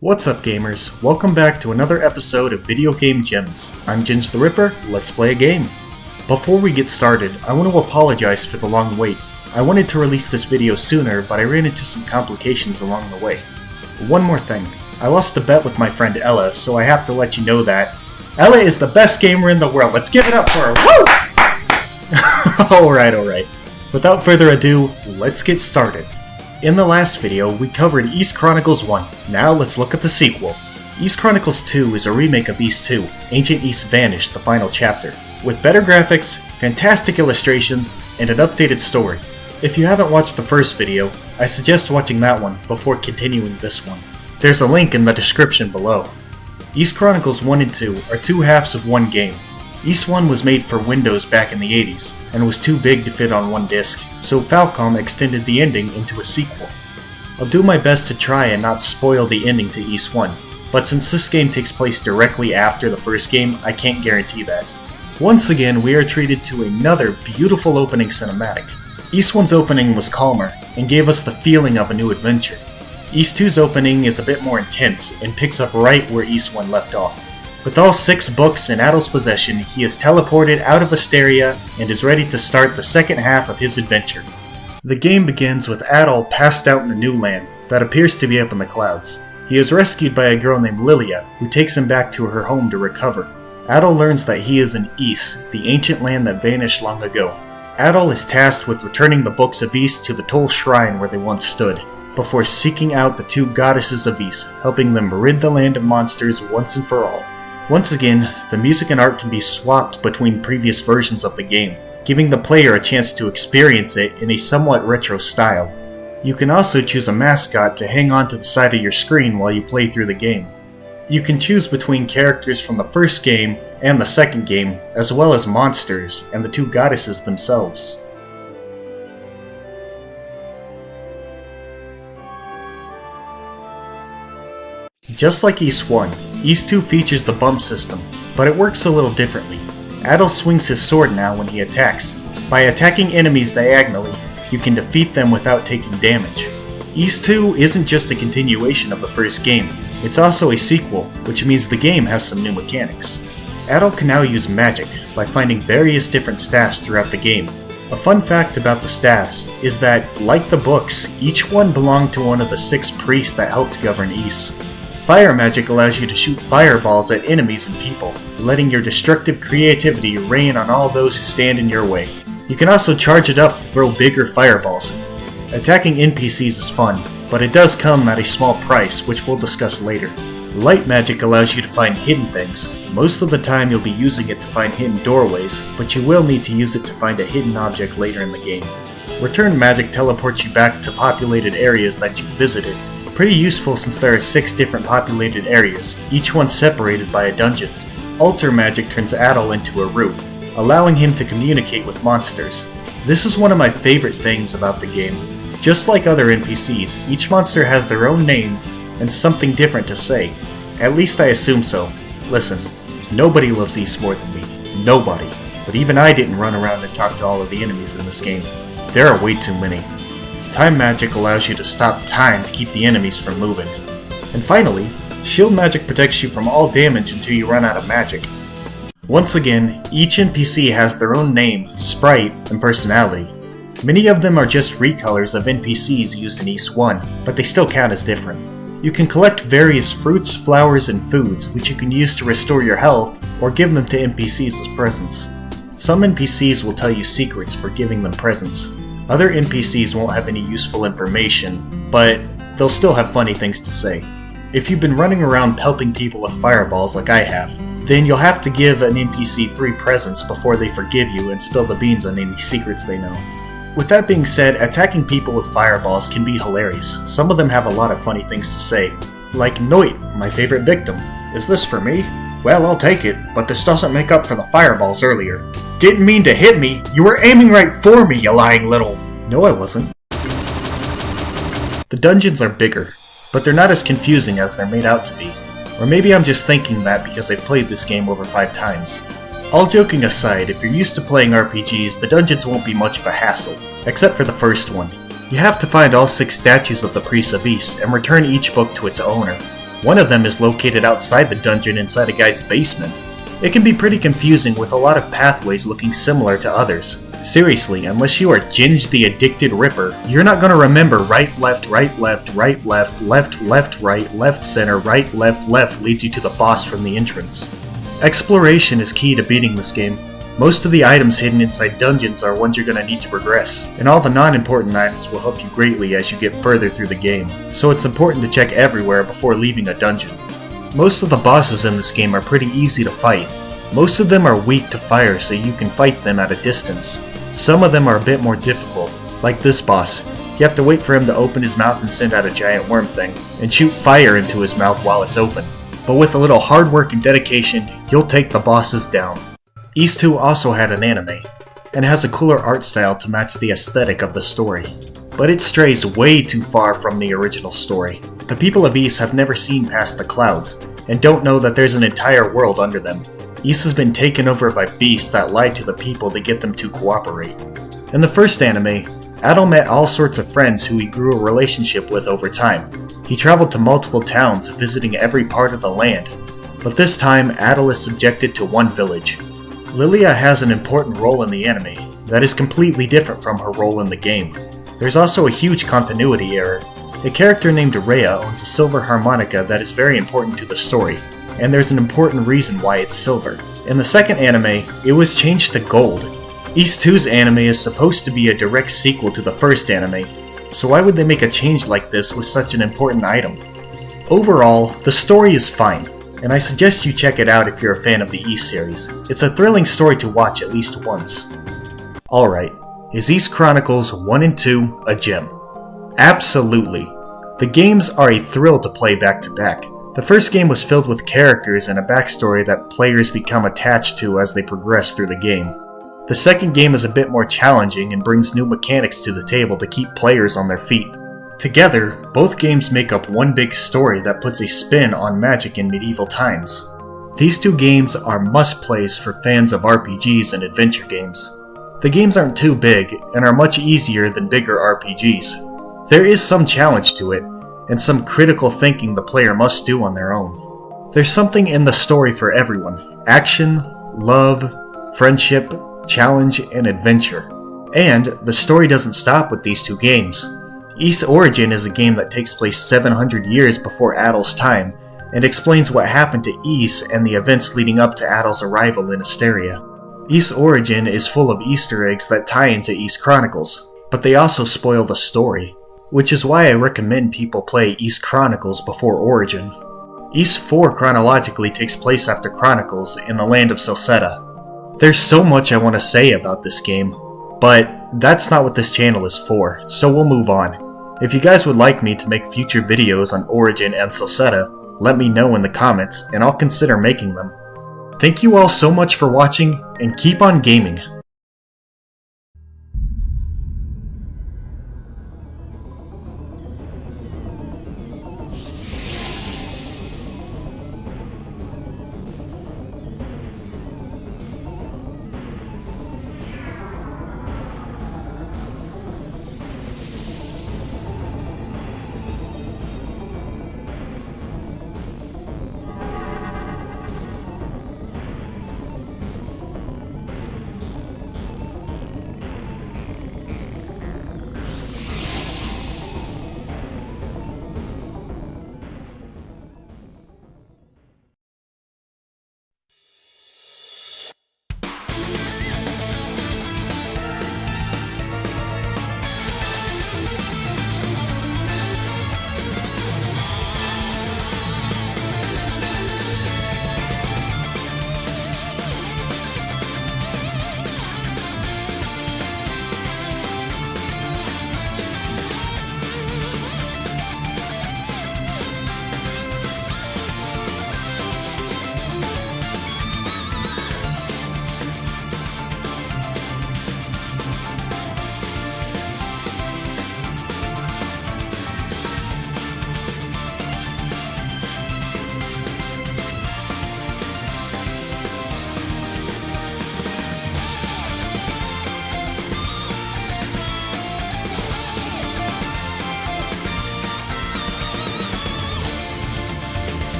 What's up gamers, welcome back to another episode of Video Game Gems. I'm Ginge the Ripper, let's play a game. Before we get started, I want to apologize for the long wait. I wanted to release this video sooner, but I ran into some complications along the way. One more thing, I lost a bet with my friend Ella, so I have to let you know that Ella is the best gamer in the world, let's give it up for her, woo! Alright. Without further ado, let's get started. In the last video, we covered Ys Chronicles 1. Now let's look at the sequel. Ys Chronicles 2 is a remake of Ys 2, Ancient Ys Vanished, the final chapter, with better graphics, fantastic illustrations, and an updated story. If you haven't watched the first video, I suggest watching that one before continuing this one. There's a link in the description below. Ys Chronicles 1 and 2 are two halves of one game. Ys 1 was made for Windows back in the 80s, and was too big to fit on one disc, so Falcom extended the ending into a sequel. I'll do my best to try and not spoil the ending to Ys 1, but since this game takes place directly after the first game, I can't guarantee that. Once again, we are treated to another beautiful opening cinematic. Ys 1's opening was calmer, and gave us the feeling of a new adventure. Ys 2's opening is a bit more intense, and picks up right where Ys 1 left off. With all 6 books in Adol's possession, he is teleported out of Asteria and is ready to start the second half of his adventure. The game begins with Adol passed out in a new land that appears to be up in the clouds. He is rescued by a girl named Lilia, who takes him back to her home to recover. Adol learns that he is in Ys, the ancient land that vanished long ago. Adol is tasked with returning the books of Ys to the Toll Shrine where they once stood, before seeking out the 2 goddesses of Ys, helping them rid the land of monsters once and for all. Once again, the music and art can be swapped between previous versions of the game, giving the player a chance to experience it in a somewhat retro style. You can also choose a mascot to hang onto the side of your screen while you play through the game. You can choose between characters from the first game and the second game, as well as monsters and the 2 goddesses themselves. Just like Ys 1, Ys 2 features the bump system, but it works a little differently. Adol swings his sword now when he attacks. By attacking enemies diagonally, you can defeat them without taking damage. Ys 2 isn't just a continuation of the first game, it's also a sequel, which means the game has some new mechanics. Adol can now use magic by finding various different staffs throughout the game. A fun fact about the staffs is that, like the books, each one belonged to one of the 6 priests that helped govern Ys. Fire magic allows you to shoot fireballs at enemies and people, letting your destructive creativity rain on all those who stand in your way. You can also charge it up to throw bigger fireballs. Attacking NPCs is fun, but it does come at a small price, which we'll discuss later. Light magic allows you to find hidden things. Most of the time you'll be using it to find hidden doorways, but you will need to use it to find a hidden object later in the game. Return magic teleports you back to populated areas that you visited. Pretty useful since there are 6 different populated areas, each one separated by a dungeon. Alter magic turns Adol into a root, allowing him to communicate with monsters. This is one of my favorite things about the game. Just like other NPCs, each monster has their own name and something different to say. At least I assume so. Listen, nobody loves Ys more than me. Nobody. But even I didn't run around and talk to all of the enemies in this game. There are way too many. Time magic allows you to stop time to keep the enemies from moving. And finally, shield magic protects you from all damage until you run out of magic. Once again, each NPC has their own name, sprite, and personality. Many of them are just recolors of NPCs used in Ys 1, but they still count as different. You can collect various fruits, flowers, and foods, which you can use to restore your health, or give them to NPCs as presents. Some NPCs will tell you secrets for giving them presents. Other NPCs won't have any useful information, but they'll still have funny things to say. If you've been running around pelting people with fireballs like I have, then you'll have to give an NPC 3 presents before they forgive you and spill the beans on any secrets they know. With that being said, attacking people with fireballs can be hilarious. Some of them have a lot of funny things to say. Like Noit, my favorite victim. Is this for me? Well, I'll take it, but this doesn't make up for the fireballs earlier. Didn't mean to hit me! You were aiming right for me, you lying little... No, I wasn't. The dungeons are bigger, but they're not as confusing as they're made out to be. Or maybe I'm just thinking that because I've played this game over 5 times. All joking aside, if you're used to playing RPGs, the dungeons won't be much of a hassle, except for the first one. You have to find all 6 statues of the Priests of Ys and return each book to its owner. One of them is located outside the dungeon inside a guy's basement. It can be pretty confusing with a lot of pathways looking similar to others. Seriously, unless you are Ginge the Addicted Ripper, you're not going to remember right, left, right, left, right, left, left, left, right, left, center, right, left, left leads you to the boss from the entrance. Exploration is key to beating this game. Most of the items hidden inside dungeons are ones you're going to need to progress, and all the non-important items will help you greatly as you get further through the game, so it's important to check everywhere before leaving a dungeon. Most of the bosses in this game are pretty easy to fight. Most of them are weak to fire, so you can fight them at a distance. Some of them are a bit more difficult, like this boss. You have to wait for him to open his mouth and send out a giant worm thing, and shoot fire into his mouth while it's open. But with a little hard work and dedication, you'll take the bosses down. Ys 2 also had an anime, and has a cooler art style to match the aesthetic of the story. But it strays way too far from the original story. The people of Ys have never seen past the clouds, and don't know that there's an entire world under them. Ys has been taken over by beasts that lied to the people to get them to cooperate. In the first anime, Adol met all sorts of friends who he grew a relationship with over time. He traveled to multiple towns, visiting every part of the land. But this time, Adol is subjected to one village. Lilia has an important role in the anime that is completely different from her role in the game. There's also a huge continuity error. A character named Rhea owns a silver harmonica that is very important to the story, and there's an important reason why it's silver. In the second anime, it was changed to gold. Ys 2's anime is supposed to be a direct sequel to the first anime, so why would they make a change like this with such an important item? Overall, the story is fine, and I suggest you check it out if you're a fan of the Ys series. It's a thrilling story to watch at least once. Alright, is Ys Chronicles 1 and 2 a gem? Absolutely. The games are a thrill to play back to back. The first game was filled with characters and a backstory that players become attached to as they progress through the game. The second game is a bit more challenging and brings new mechanics to the table to keep players on their feet. Together, both games make up one big story that puts a spin on magic in medieval times. These two games are must-plays for fans of RPGs and adventure games. The games aren't too big and are much easier than bigger RPGs. There is some challenge to it, and some critical thinking the player must do on their own. There's something in the story for everyone: action, love, friendship, challenge, and adventure. And the story doesn't stop with these two games. Ys Origin is a game that takes place 700 years before Adol's time, and explains what happened to Ys and the events leading up to Adol's arrival in Asteria. Ys Origin is full of Easter eggs that tie into Ys Chronicles, but they also spoil the story, which is why I recommend people play Ys Chronicles before Origin. Ys 4 chronologically takes place after Chronicles in the land of Celceta. There's so much I want to say about this game, but that's not what this channel is for, so we'll move on. If you guys would like me to make future videos on Origin and Celceta, let me know in the comments and I'll consider making them. Thank you all so much for watching, and keep on gaming.